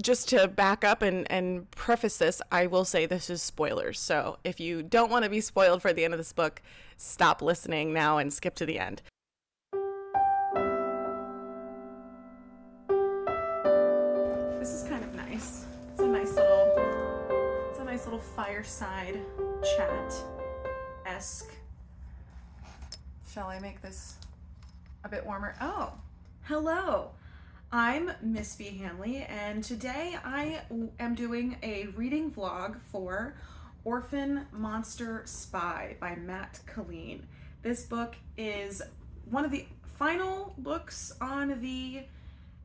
just to back up and preface this, I will say this is spoilers. So if you don't want to be spoiled for the end of this book, stop listening now and skip to the end. This is kind of nice. It's a nice little fireside chat-esque. Shall I make this a bit warmer? Oh, hello. I'm Miss B. Hanley, and today I am doing a reading vlog for Orphan Monster Spy by Matt Killeen. This book is one of the final books on the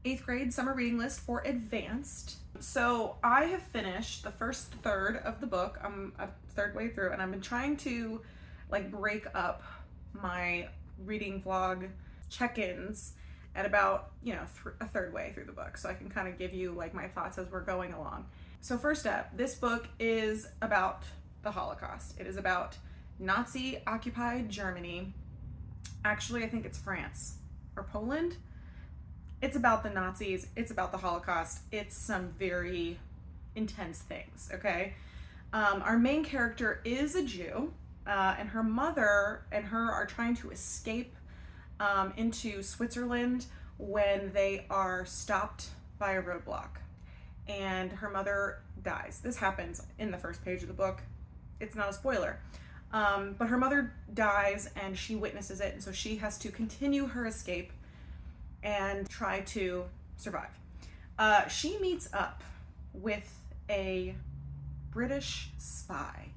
8th grade summer reading list for advanced. So I have finished the first third of the book. I'm a third way through, and I've been trying to break up my reading vlog check-ins at about, a third way through the book, so I can kind of give you my thoughts as we're going along. So first up, this book is about the Holocaust. It is about Nazi-occupied Germany. Actually, I think it's France or Poland. It's about the Nazis. It's about the Holocaust. It's some very intense things, okay? Our main character is a Jew, and her mother and her are trying to escape into Switzerland when they are stopped by a roadblock, and her mother dies. This happens in the first page of the book. It's not a spoiler, but her mother dies and she witnesses it, and so she has to continue her escape and try to survive. She meets up with a British spy,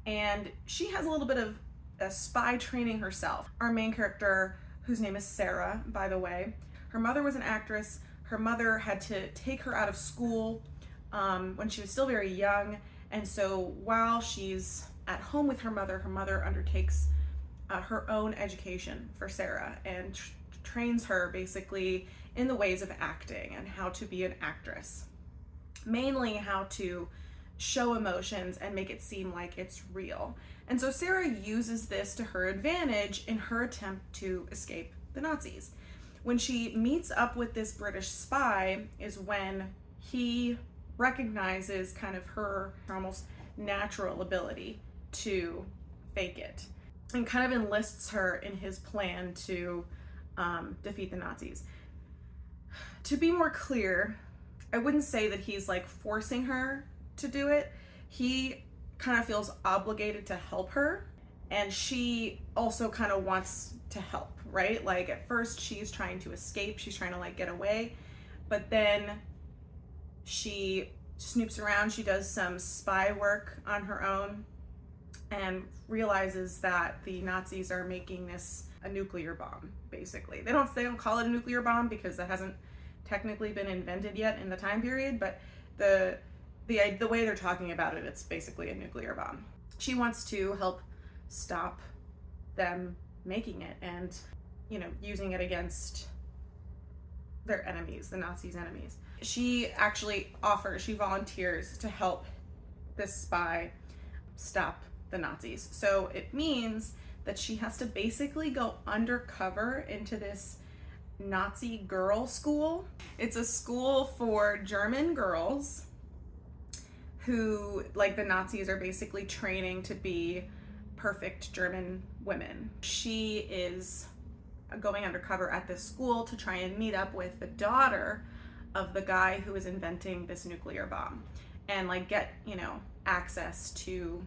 and she has a little bit of a spy training herself. Our main character, whose name is Sarah, by the way, her mother was an actress. Her mother had to take her out of school when she was still very young, and so while she's at home with her mother undertakes her own education for Sarah and trains her basically in the ways of acting and how to be an actress. Mainly how to show emotions and make it seem like it's real. And so Sarah uses this to her advantage in her attempt to escape the Nazis. When she meets up with this British spy is when he recognizes kind of her almost natural ability to fake it and kind of enlists her in his plan to defeat the Nazis. To be more clear, I wouldn't say that he's forcing her to do it. He kind of feels obligated to help her, and she also kind of wants to help, right? At first she's trying to escape, she's trying to get away, but then she snoops around, she does some spy work on her own and realizes that the Nazis are making this a nuclear bomb, basically. They don't call it a nuclear bomb because that hasn't technically been invented yet in the time period, but the way they're talking about it, it's basically a nuclear bomb. She wants to help stop them making it and, using it against their enemies, the Nazis' enemies. She actually she volunteers to help this spy stop the Nazis. So it means that she has to basically go undercover into this Nazi girl school. It's a school for German girls who, the Nazis are basically training to be perfect German women. She is going undercover at this school to try and meet up with the daughter of the guy who is inventing this nuclear bomb and get, access to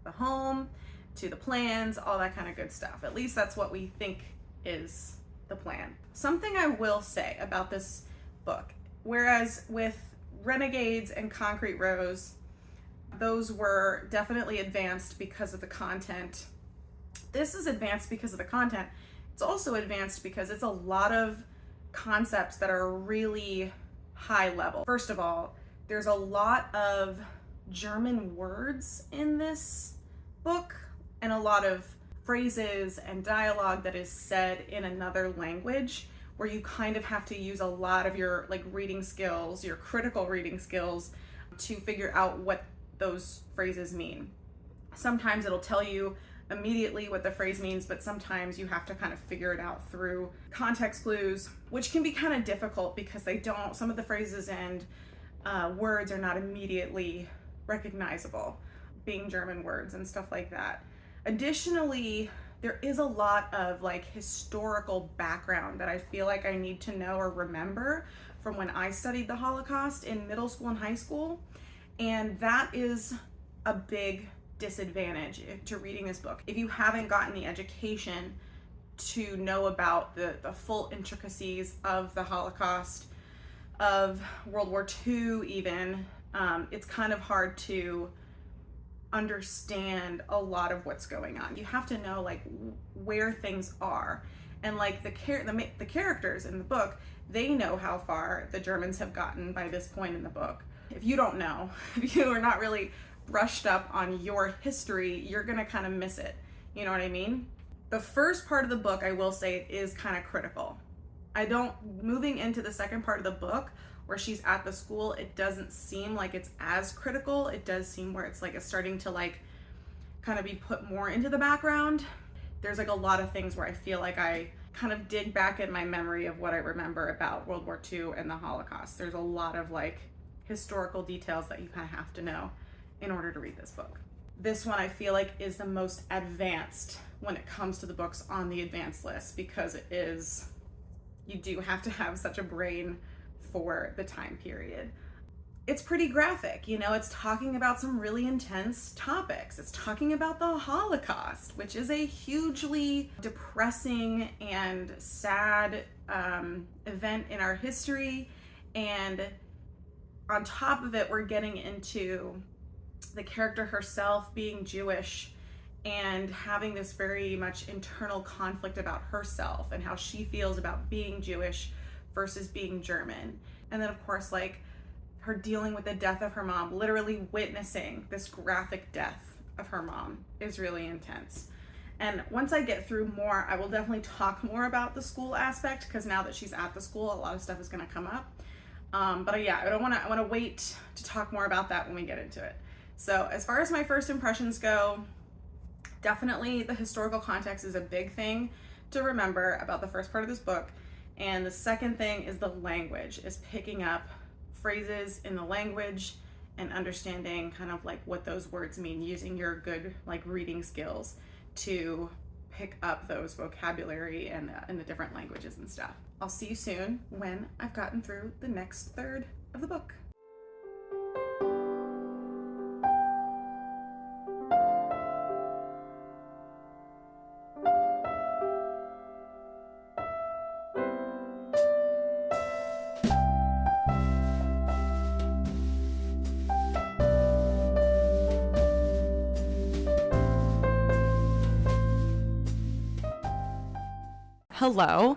the home, to the plans, all that kind of good stuff. At least that's what we think is the plan. Something I will say about this book, whereas with Renegades and Concrete Rose, those were definitely advanced because of the content. This is advanced because of the content. It's also advanced because it's a lot of concepts that are really high level. First of all, there's a lot of German words in this book and a lot of phrases and dialogue that is said in another language, where you kind of have to use a lot of your reading skills, your critical reading skills, to figure out what those phrases mean. Sometimes it'll tell you immediately what the phrase means, but sometimes you have to kind of figure it out through context clues, which can be kind of difficult because some of the phrases and words are not immediately recognizable, being German words and stuff like that. Additionally, there is a lot of like historical background that I feel like I need to know or remember from when I studied the Holocaust in middle school and high school. And that is a big disadvantage to reading this book. If you haven't gotten the education to know about the full intricacies of the Holocaust, of World War II even, it's kind of hard to understand a lot of what's going on. You have to know like where things are, and like the characters in the book, they know how far the Germans have gotten by this point in the book. If you don't know, if you are not really brushed up on your history, you're gonna kind of miss it. You know what I mean? The first part of the book, I will say, is kind of critical. Moving into the second part of the book where she's at the school, it doesn't seem like it's as critical. It does seem where it's starting to like kind of be put more into the background. There's like a lot of things where I feel like I kind of dig back in my memory of what I remember about World War II and the Holocaust. There's a lot of like historical details that you kind of have to know in order to read this book. This one I feel like is the most advanced when it comes to the books on the advanced list, because you do have to have such a brain for the time period. It's pretty graphic, it's talking about some really intense topics. It's talking about the Holocaust, which is a hugely depressing and sad event in our history. And on top of it, we're getting into the character herself being Jewish and having this very much internal conflict about herself and how she feels about being Jewish versus being German. And then of course, like her dealing with the death of her mom, literally witnessing this graphic death of her mom is really intense. And once I get through more, I will definitely talk more about the school aspect, because now that she's at the school, a lot of stuff is going to come up. But yeah, I want to wait to talk more about that when we get into it. So as far as my first impressions go, definitely the historical context is a big thing to remember about the first part of this book. And the second thing is the language, is picking up phrases in the language and understanding kind of like what those words mean, using your good like reading skills to pick up those vocabulary and the different languages and stuff. I'll see you soon when I've gotten through the next third of the book. Hello.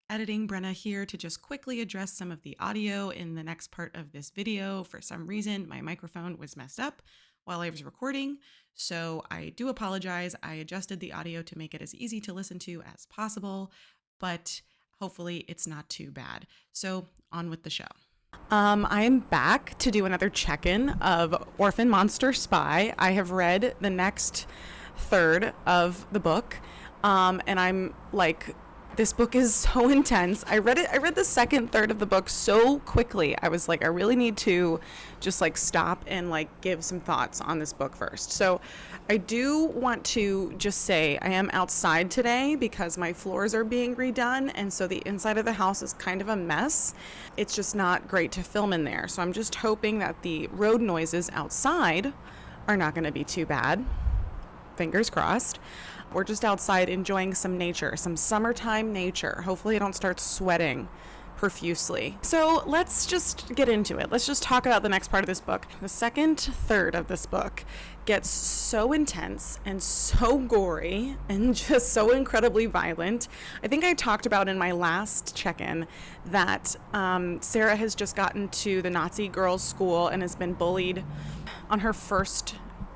Editing Brenna here to just quickly address some of the audio in the next part of this video. For some reason, my microphone was messed up while I was recording, so I do apologize. I adjusted the audio to make it as easy to listen to as possible, but hopefully it's not too bad. So on with the show. I am back to do another check-in of Orphan Monster Spy. I have read the next third of the book. And I'm like, this book is so intense. I read the second third of the book so quickly. I was like, I really need to just like stop and like give some thoughts on this book first. So I do want to just say I am outside today because my floors are being redone. And so the inside of the house is kind of a mess. It's just not great to film in there. So I'm just hoping that the road noises outside are not going to be too bad. Fingers crossed. We're just outside enjoying some nature, some summertime nature. Hopefully I don't start sweating profusely. So let's just get into it. Let's just talk about the next part of this book. The second third of this book gets so intense and so gory and just so incredibly violent. I think I talked about in my last check-in that Sarah has just gotten to the Nazi girls' school and has been bullied on her first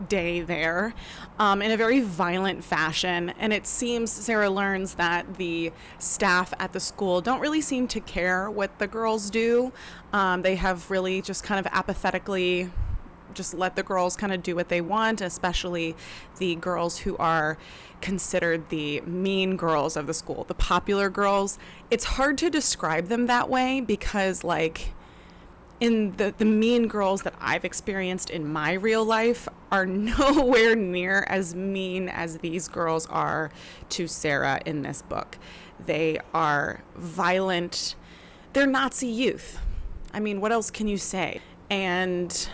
day there in a very violent fashion, and it seems Sarah learns that the staff at the school don't really seem to care what the girls do. They have really just kind of apathetically just let the girls kind of do what they want, especially the girls who are considered the mean girls of the school, the popular girls. It's hard to describe them that way because, like, in the mean girls that I've experienced in my real life are nowhere near as mean as these girls are to Sarah in this book. They are violent. They're Nazi youth. I mean, what else can you say? And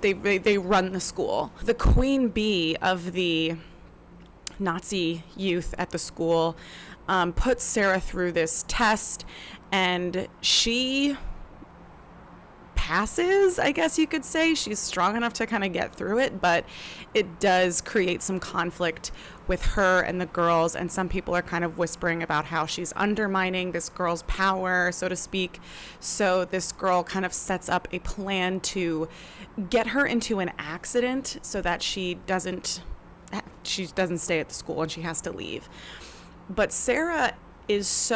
they run the school. The queen bee of the Nazi youth at the school puts Sarah through this test, and she passes, I guess you could say. She's strong enough to kind of get through it, but it does create some conflict with her and the girls, and some people are kind of whispering about how she's undermining this girl's power, so to speak. So this girl kind of sets up a plan to get her into an accident so that she doesn't stay at the school and she has to leave. But Sarah is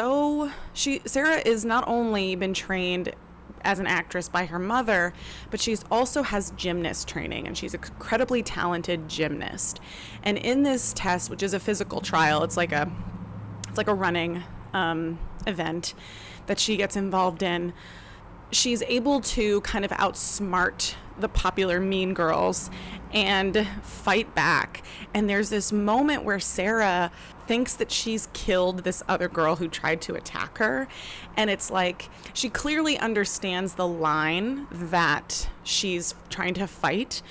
not only been trained as an actress by her mother, but she's also has gymnast training, and she's an incredibly talented gymnast. And in this test, which is a physical trial, it's like a running event that she gets involved in, she's able to kind of outsmart the popular mean girls and fight back. And there's this moment where Sarah thinks that she's killed this other girl who tried to attack her, and it's like she clearly understands the line that she's trying to fight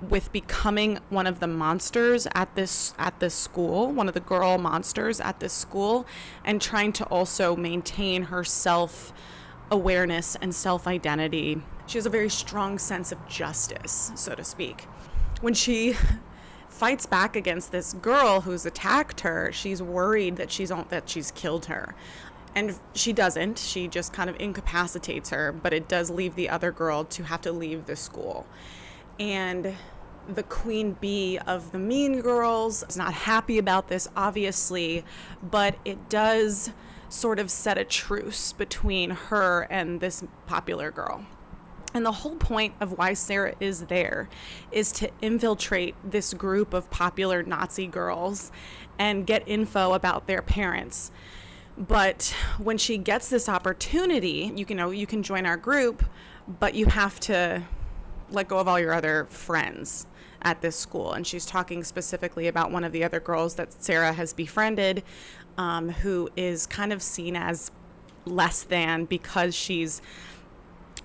with becoming one of the monsters at this school, one of the girl monsters at this school, and trying to also maintain her self-awareness and self-identity. She has a very strong sense of justice, so to speak. When she fights back against this girl who's attacked her, she's worried that she's killed her. And she doesn't. She just kind of incapacitates her, but it does leave the other girl to have to leave the school. And the queen bee of the mean girls is not happy about this, obviously, but it does sort of set a truce between her and this popular girl. And the whole point of why Sarah is there is to infiltrate this group of popular Nazi girls and get info about their parents. But when she gets this opportunity, you can join our group, but you have to let go of all your other friends at this school. And she's talking specifically about one of the other girls that Sarah has befriended, who is kind of seen as less than because she's,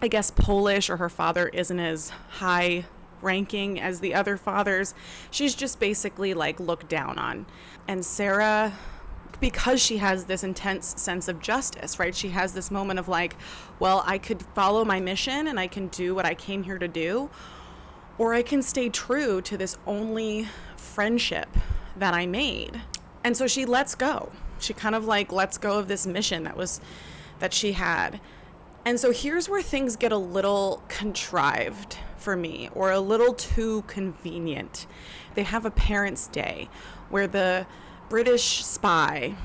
I guess, Polish, or her father isn't as high ranking as the other fathers. She's just basically like looked down on. And Sarah, because she has this intense sense of justice, right? She has this moment of like, well, I could follow my mission and I can do what I came here to do, or I can stay true to this only friendship that I made. And so she lets go. She kind of like lets go of this mission that she had. And so here's where things get a little contrived for me, or a little too convenient. They have a Parents' Day where the British spy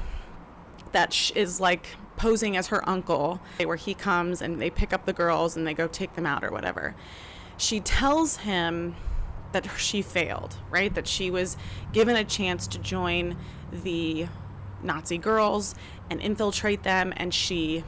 that is like posing as her uncle, where he comes and they pick up the girls and they go take them out or whatever. She tells him that she failed, right? That she was given a chance to join the Nazi girls and infiltrate them, and she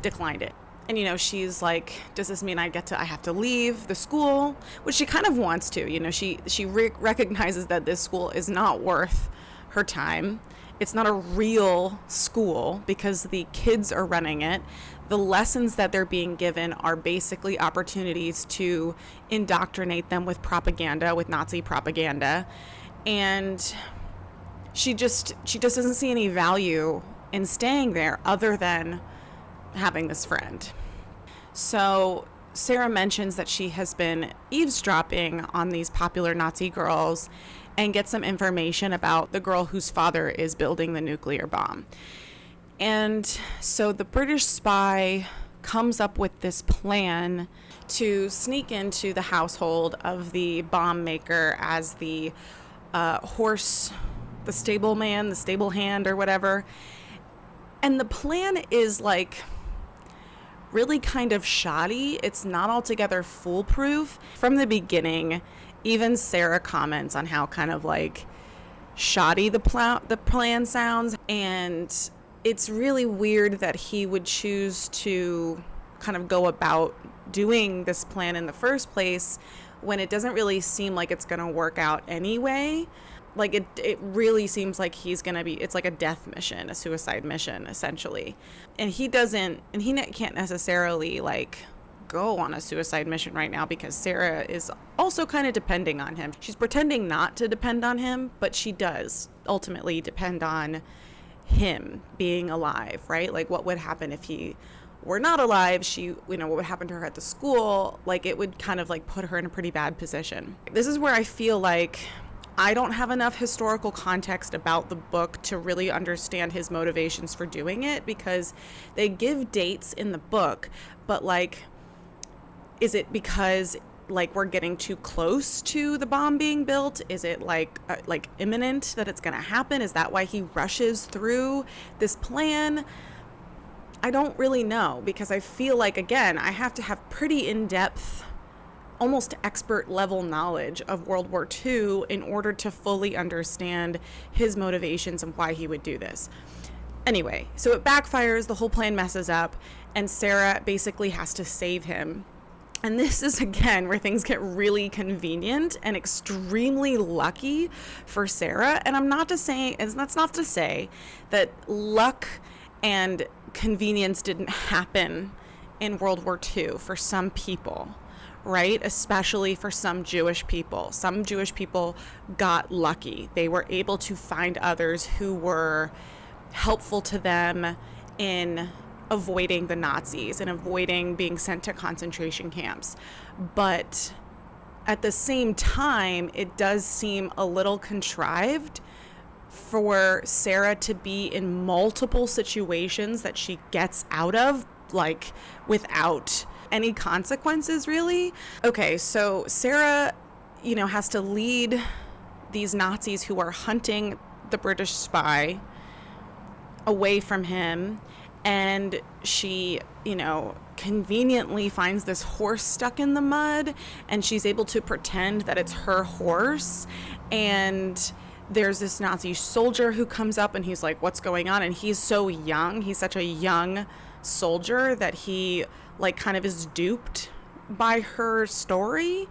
declined it. And, she's like, does this mean I have to leave the school? Which she kind of wants to. She recognizes that this school is not worth her time. It's not a real school because the kids are running it. The lessons that they're being given are basically opportunities to indoctrinate them with propaganda, with Nazi propaganda. And she just doesn't see any value in staying there other than having this friend. So Sarah mentions that she has been eavesdropping on these popular Nazi girls and gets some information about the girl whose father is building the nuclear bomb. And so the British spy comes up with this plan to sneak into the household of the bomb maker as the the stable man, the stable hand or whatever. And the plan is like really kind of shoddy. It's not altogether foolproof. From the beginning, even Sarah comments on how kind of like shoddy the plan sounds, and it's really weird that he would choose to kind of go about doing this plan in the first place when it doesn't really seem like it's going to work out anyway. Like it really seems like he's going to be, it's like a death mission, a suicide mission essentially. And he can't necessarily like go on a suicide mission right now because Sarah is also kind of depending on him. She's pretending not to depend on him, but she does ultimately depend on him being alive, right? Like what would happen if he were not alive? What would happen to her at the school? Like it would kind of like put her in a pretty bad position. This is where I feel like I don't have enough historical context about the book to really understand his motivations for doing it, because they give dates in the book, but like, is it because like we're getting too close to the bomb being built? Is it like imminent that it's going to happen? Is that why he rushes through this plan? I don't really know, because I feel like, again, I have to have pretty in-depth, almost expert level knowledge of World War II in order to fully understand his motivations and why he would do this. Anyway, so it backfires, the whole plan messes up, and Sarah basically has to save him. And this is, again, where things get really convenient and extremely lucky for Sarah. And that's not to say that luck and convenience didn't happen in World War II for some people, right? Especially for some Jewish people. Some Jewish people got lucky. They were able to find others who were helpful to them in avoiding the Nazis and avoiding being sent to concentration camps. But at the same time, it does seem a little contrived for Sarah to be in multiple situations that she gets out of, like, without any consequences, really. Okay, so Sarah, has to lead these Nazis who are hunting the British spy away from him. And she, conveniently finds this horse stuck in the mud, and she's able to pretend that it's her horse. And there's this Nazi soldier who comes up and he's like, what's going on? And he's so young. He's such a young soldier that he like kind of is duped by her story,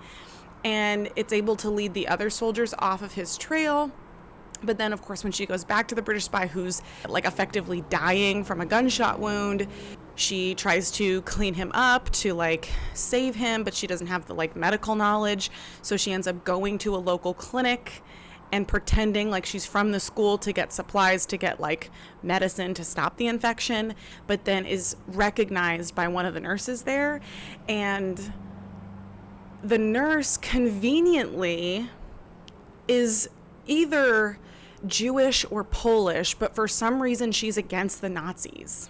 and it's able to lead the other soldiers off of his trail. But then, of course, when she goes back to the British spy who's like effectively dying from a gunshot wound, she tries to clean him up to like save him, but she doesn't have the like medical knowledge. So she ends up going to a local clinic and pretending like she's from the school to get supplies, to get like medicine to stop the infection, but then is recognized by one of the nurses there. And the nurse conveniently is either Jewish or Polish, but for some reason she's against the Nazis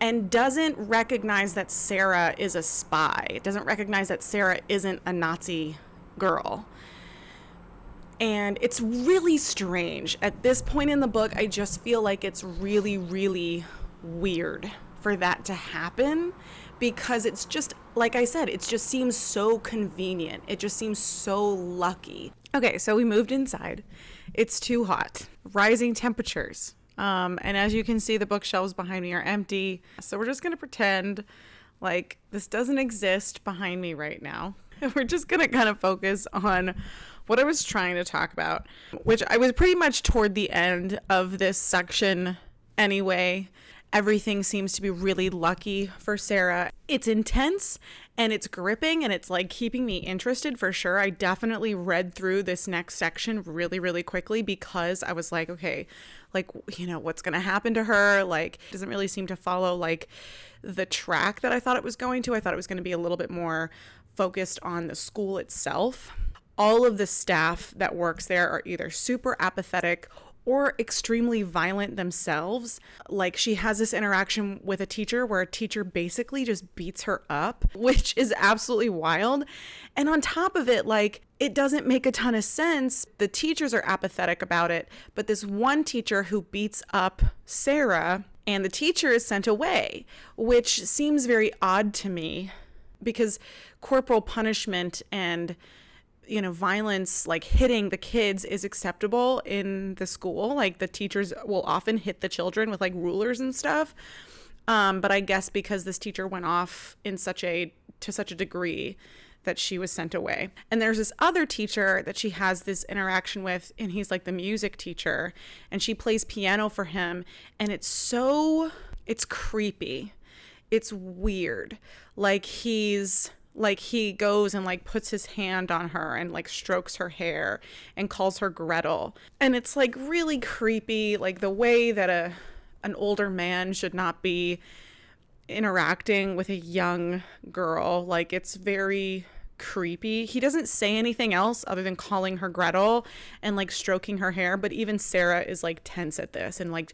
and doesn't recognize that Sarah is a spy, doesn't recognize that Sarah isn't a Nazi girl. And it's really strange. At this point in the book, I just feel like it's really, really weird for that to happen, because it's just, like I said, it just seems so convenient. It just seems so lucky. Okay, so we moved inside. It's too hot. Rising temperatures. And as you can see, the bookshelves behind me are empty. So we're just going to pretend like this doesn't exist behind me right now. We're just going to kind of focus on what I was trying to talk about, which I was pretty much toward the end of this section anyway. Everything seems to be really lucky for Sarah. It's intense and it's gripping and it's like keeping me interested for sure. I definitely read through this next section really, really quickly because I was like, okay, like, what's going to happen to her? Like, it doesn't really seem to follow like the track that I thought it was going to. I thought it was going to be a little bit more focused on the school itself. All of the staff that works there are either super apathetic or extremely violent themselves. Like, she has this interaction with a teacher where a teacher basically just beats her up, which is absolutely wild. And on top of it, like, it doesn't make a ton of sense. The teachers are apathetic about it, but this one teacher who beats up Sarah and the teacher is sent away, which seems very odd to me because corporal punishment and violence, like hitting the kids, is acceptable in the school. Like the teachers will often hit the children with like rulers and stuff. But I guess because this teacher went off to such a degree that she was sent away. And there's this other teacher that she has this interaction with, and he's like the music teacher, and she plays piano for him, and it's creepy. It's weird. He goes and like puts his hand on her and like strokes her hair and calls her Gretel. And it's like really creepy, like the way that an older man should not be interacting with a young girl. Like it's very creepy. He doesn't say anything else other than calling her Gretel and like stroking her hair, but even Sarah is like tense at this and like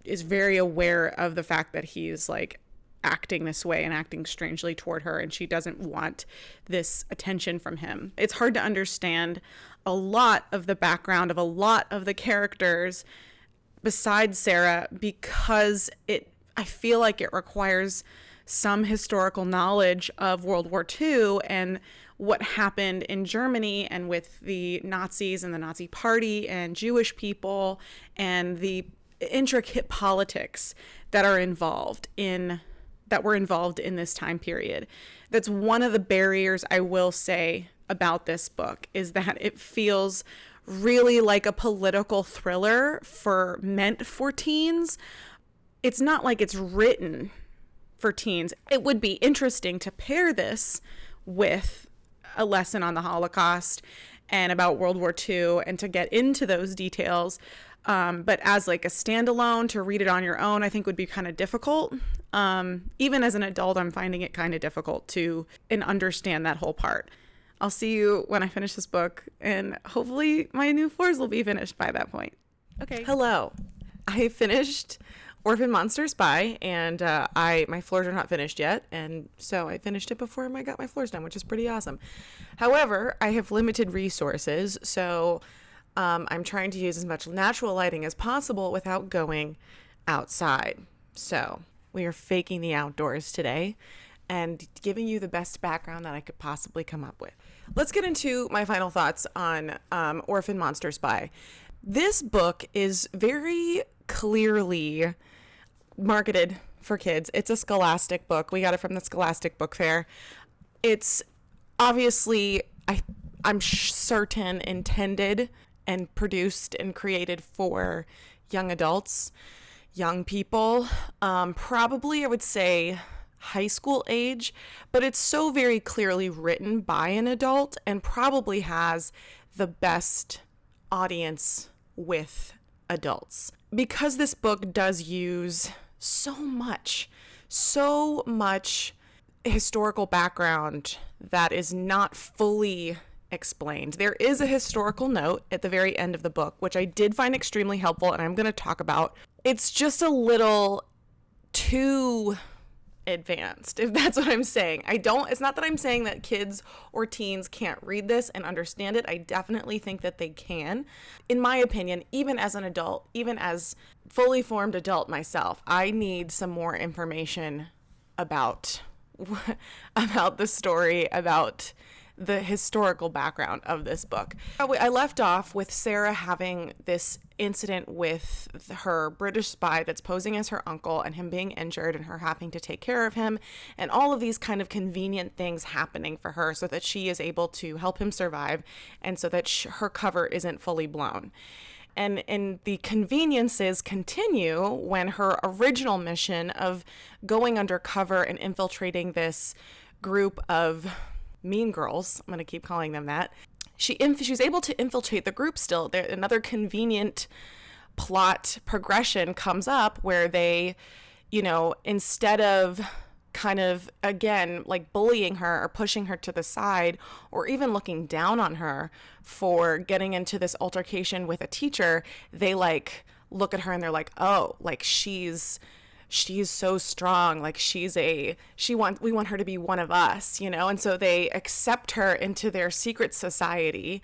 is very aware of the fact that he's like acting this way and acting strangely toward her, and she doesn't want this attention from him. It's hard to understand a lot of the background of a lot of the characters besides Sarah because I feel like it requires some historical knowledge of World War II and what happened in Germany and with the Nazis and the Nazi Party and Jewish people and the intricate politics that were involved in this time period. That's one of the barriers I will say about this book, is that it feels really like a political thriller meant for teens. It's not like it's written for teens. It would be interesting to pair this with a lesson on the Holocaust and about World War II and to get into those details. But as like a standalone, to read it on your own, I think would be kind of difficult. Even as an adult, I'm finding it kind of difficult to understand that whole part. I'll see you when I finish this book, and hopefully my new floors will be finished by that point. Okay. Hello. I finished Orphan Monster Spy, and my floors are not finished yet, and so I finished it before I got my floors done, which is pretty awesome. However, I have limited resources, so I'm trying to use as much natural lighting as possible without going outside. So we are faking the outdoors today and giving you the best background that I could possibly come up with. Let's get into my final thoughts on Orphan Monster Spy. This book is very clearly marketed for kids. It's a Scholastic book. We got it from the Scholastic Book Fair. It's obviously, I'm certain, intended and produced and created for young adults, young people, probably I would say high school age, but it's so very clearly written by an adult and probably has the best audience with adults. Because this book does use so much historical background that is not fully explained. There is a historical note at the very end of the book, which I did find extremely helpful, and I'm going to talk about. It's just a little too advanced, if that's what I'm saying. It's not that I'm saying that kids or teens can't read this and understand it. I definitely think that they can. In my opinion, even as an adult, even as fully formed adult myself, I need some more information about the story, about the historical background of this book. I left off with Sarah having this incident with her British spy that's posing as her uncle and him being injured and her having to take care of him and all of these kind of convenient things happening for her so that she is able to help him survive and so that her cover isn't fully blown. And the conveniences continue when her original mission of going undercover and infiltrating this group of mean girls, I'm going to keep calling them that, she's able to infiltrate the group still. Another convenient plot progression comes up where they, instead of kind of, again, like bullying her or pushing her to the side or even looking down on her for getting into this altercation with a teacher, they like look at her and they're like, oh, like she's so strong, like we want her to be one of us, and so they accept her into their secret society,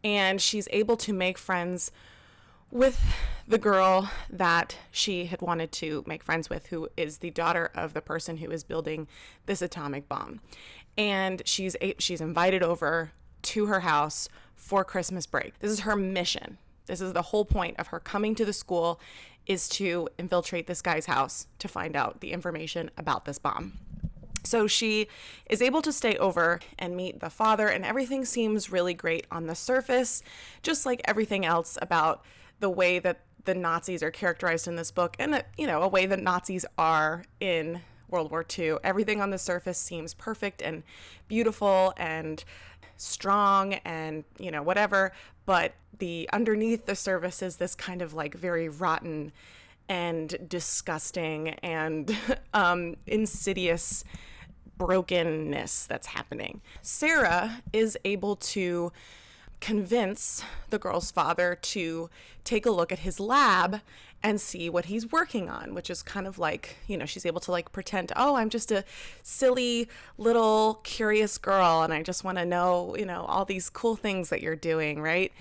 and she's able to make friends with the girl that she had wanted to make friends with, who is the daughter of the person who is building this atomic bomb. And she's invited over to her house for Christmas break. This is her mission. This is the whole point of her coming to the school, is to infiltrate this guy's house to find out the information about this bomb. So she is able to stay over and meet the father, and everything seems really great on the surface, just like everything else about the way that the Nazis are characterized in this book, and a way that Nazis are in World War II. Everything on the surface seems perfect and beautiful and strong and whatever, but the underneath the surface is this kind of like very rotten and disgusting and insidious brokenness that's happening. Sarah is able to convince the girl's father to take a look at his lab and see what he's working on, which is kind of like, she's able to like pretend, oh, I'm just a silly little curious girl and I just want to know, all these cool things that you're doing, right?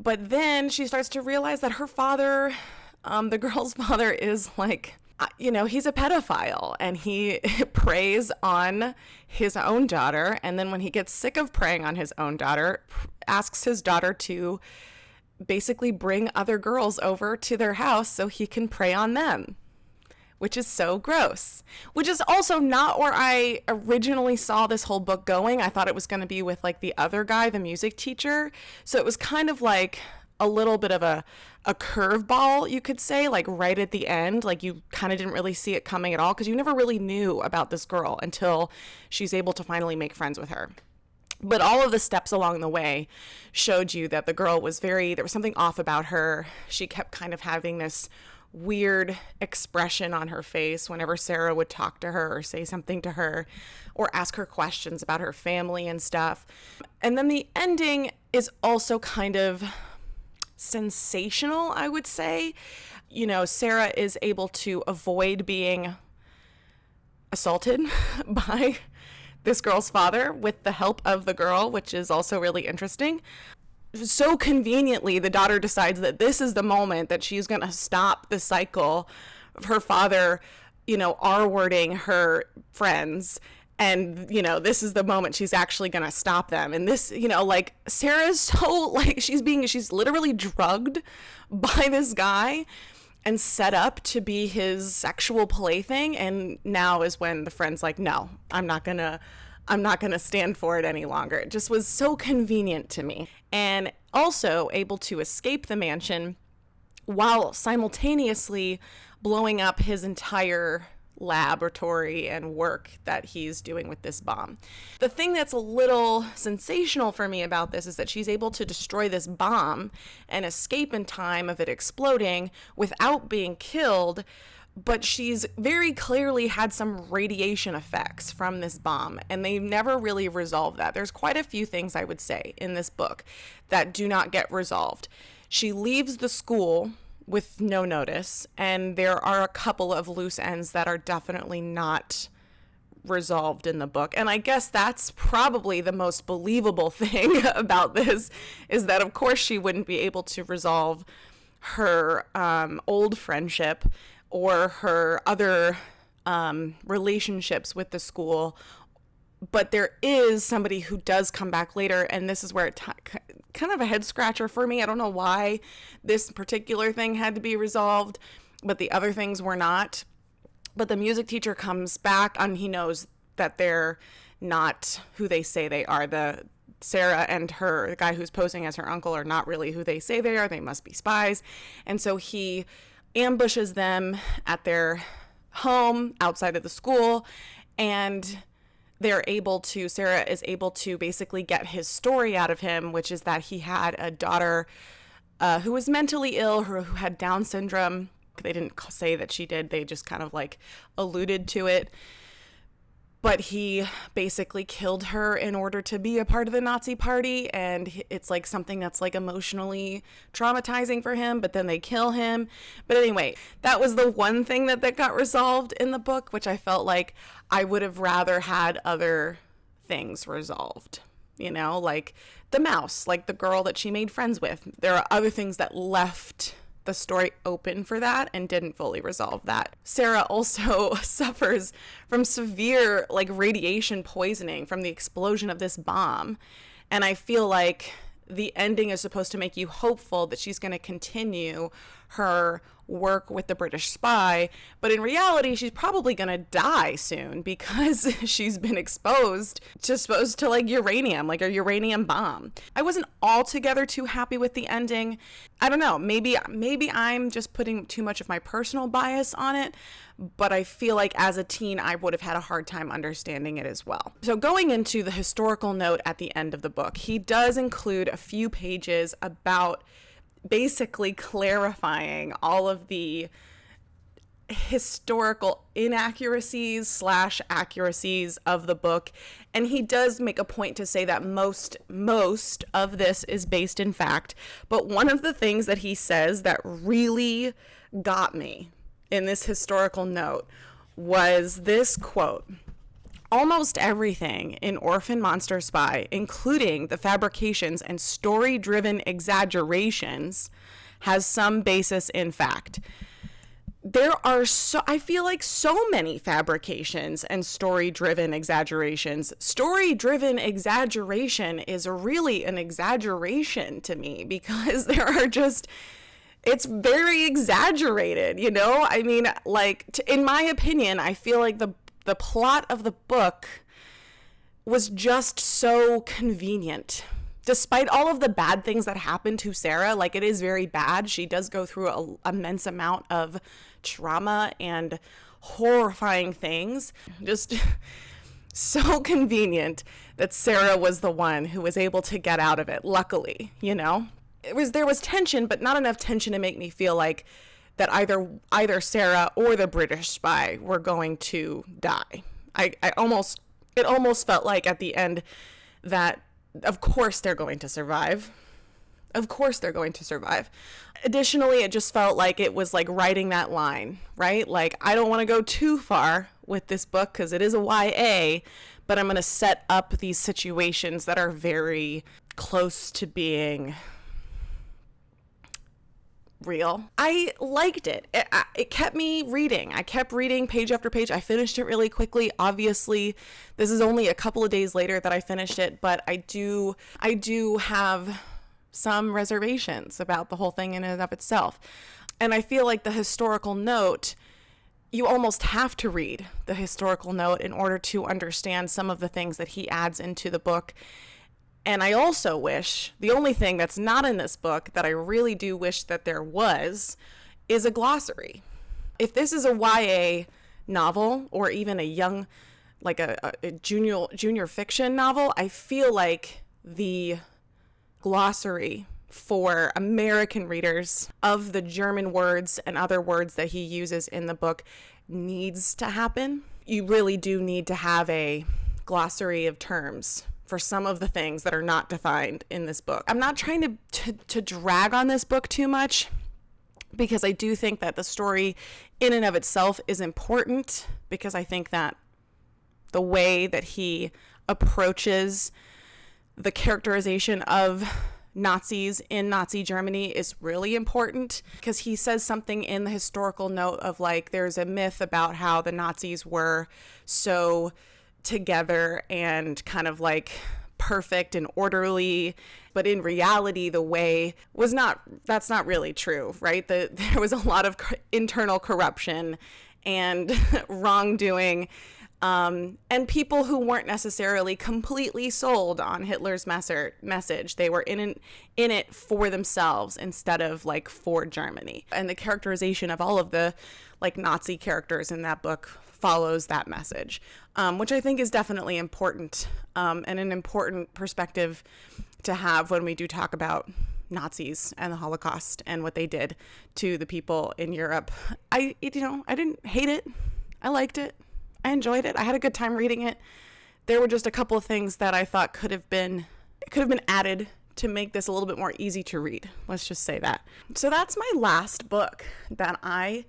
But then she starts to realize that her father, the girl's father, is like, he's a pedophile and he preys on his own daughter. And then when he gets sick of preying on his own daughter, asks his daughter to basically bring other girls over to their house so he can prey on them, which is so gross, which is also not where I originally saw this whole book going. I thought it was going to be with like the other guy, the music teacher. So it was kind of like a little bit of a curveball, you could say, like right at the end. Like you kind of didn't really see it coming at all because you never really knew about this girl until she's able to finally make friends with her. But all of the steps along the way showed you that the girl was there was something off about her. She kept kind of having this weird expression on her face whenever Sarah would talk to her or say something to her or ask her questions about her family and stuff. And then the ending is also kind of sensational, I would say. Sarah is able to avoid being assaulted by this girl's father with the help of the girl, which is also really interesting. So conveniently, the daughter decides that this is the moment that she's going to stop the cycle of her father, R-wording her friends. And, this is the moment she's actually going to stop them. And this, like Sarah's so like, she's literally drugged by this guy and set up to be his sexual plaything. And now is when the friend's like, no, I'm not gonna stand for it any longer. It just was so convenient to me. And also able to escape the mansion while simultaneously blowing up his entire laboratory and work that he's doing with this bomb. The thing that's a little sensational for me about this is that she's able to destroy this bomb and escape in time of it exploding without being killed, but she's very clearly had some radiation effects from this bomb, and they never really resolve that. There's quite a few things, I would say, in this book that do not get resolved. She leaves the school with no notice, and there are a couple of loose ends that are definitely not resolved in the book. And I guess that's probably the most believable thing about this, is that of course she wouldn't be able to resolve her old friendship or her other relationships with the school, but there is somebody who does come back later, and this is where it kind of a head scratcher for me. I don't know why this particular thing had to be resolved, but the other things were not. But the music teacher comes back, and he knows that they're not who they say they are. The Sarah and the guy who's posing as her uncle, are not really who they say they are. They must be spies. And so he ambushes them at their home outside of the school, and Sarah is able to basically get his story out of him, which is that he had a daughter who was mentally ill, who had Down syndrome. They didn't say that she did. They just kind of like alluded to it. But he basically killed her in order to be a part of the Nazi party. And it's like something that's like emotionally traumatizing for him, but then they kill him. But anyway, that was the one thing that got resolved in the book, which I felt like I would have rather had other things resolved, like the mouse, like the girl that she made friends with. There are other things that left the story open for that and didn't fully resolve that. Sarah also suffers from severe like radiation poisoning from the explosion of this bomb. And I feel like the ending is supposed to make you hopeful that she's going to continue her work with the British spy, but in reality she's probably going to die soon because she's been exposed to like uranium, like a uranium bomb. I wasn't altogether too happy with the ending. I don't know, maybe I'm just putting too much of my personal bias on it, but I feel like as a teen I would have had a hard time understanding it as well. So going into the historical note at the end of the book, he does include a few pages about basically clarifying all of the historical inaccuracies / accuracies of the book. And he does make a point to say that most of this is based in fact. But one of the things that he says that really got me in this historical note was this quote: "Almost everything in Orphan Monster Spy, including the fabrications and story-driven exaggerations, has some basis in fact." There are I feel like so many fabrications and story-driven exaggerations. Story-driven exaggeration is really an exaggeration to me because there are just, it's very exaggerated, you know? I mean, like, in my opinion, I feel like the plot of the book was just so convenient. Despite all of the bad things that happen to Sarah, like it is very bad. She does go through an immense amount of trauma and horrifying things. Just so convenient that Sarah was the one who was able to get out of it, luckily, you know? There was tension, but not enough tension to make me feel like that either Sarah or the British spy were going to die. It almost felt like at the end that of course they're going to survive. Of course they're going to survive. Additionally, it just felt like it was like writing that line, right? Like, I don't want to go too far with this book because it is a YA, but I'm going to set up these situations that are very close to being real. I liked it. It kept me reading. I kept reading page after page. I finished it really quickly. Obviously, this is only a couple of days later that I finished it, but I do have some reservations about the whole thing in and of itself. And I feel like the historical note, you almost have to read the historical note in order to understand some of the things that he adds into the book. And I also wish, the only thing that's not in this book that I really do wish that there was, is a glossary. If this is a YA novel or even a young, like a junior fiction novel, I feel like the glossary for American readers of the German words and other words that he uses in the book needs to happen. You really do need to have a glossary of terms for some of the things that are not defined in this book. I'm not trying to drag on this book too much because I do think that the story in and of itself is important, because I think that the way that he approaches the characterization of Nazis in Nazi Germany is really important, because he says something in the historical note of like, there's a myth about how the Nazis were so together and kind of like perfect and orderly, but in reality the way was not, that's not really true, right? There was a lot of internal corruption and wrongdoing, and people who weren't necessarily completely sold on Hitler's message. They were in it for themselves instead of like for Germany. And the characterization of all of the like Nazi characters in that book follows that message, which I think is definitely important, and an important perspective to have when we do talk about Nazis and the Holocaust and what they did to the people in Europe. I didn't hate it. I liked it. I enjoyed it. I had a good time reading it. There were just a couple of things that I thought could have been added to make this a little bit more easy to read. Let's just say that. So that's my last book that I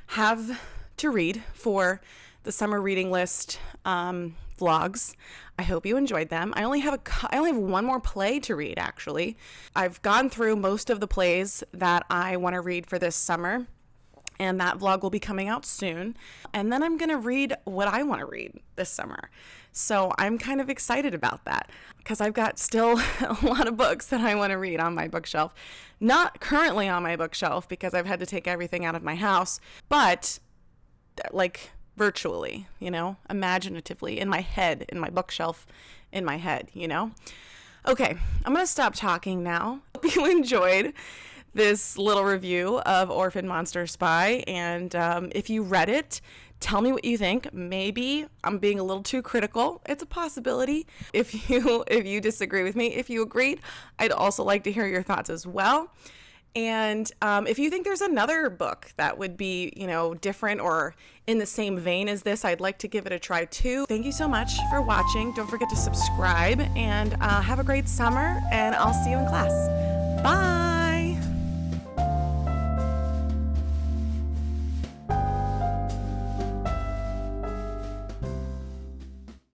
have to read for the summer reading list, vlogs. I hope you enjoyed them. I only have one more play to read, actually. I've gone through most of the plays that I want to read for this summer, and that vlog will be coming out soon. And then I'm going to read what I want to read this summer. So I'm kind of excited about that because I've got still a lot of books that I want to read on my bookshelf. Not currently on my bookshelf because I've had to take everything out of my house, but like virtually, imaginatively in my head, in my bookshelf, in my head, Okay, I'm going to stop talking now. Hope you enjoyed this little review of Orphan Monster Spy, and if you read it, tell me what you think. Maybe I'm being a little too critical. It's a possibility. If you disagree with me, if you agreed, I'd also like to hear your thoughts as well. And if you think there's another book that would be, different or in the same vein as this, I'd like to give it a try too. Thank you so much for watching. Don't forget to subscribe, and have a great summer, and I'll see you in class. Bye.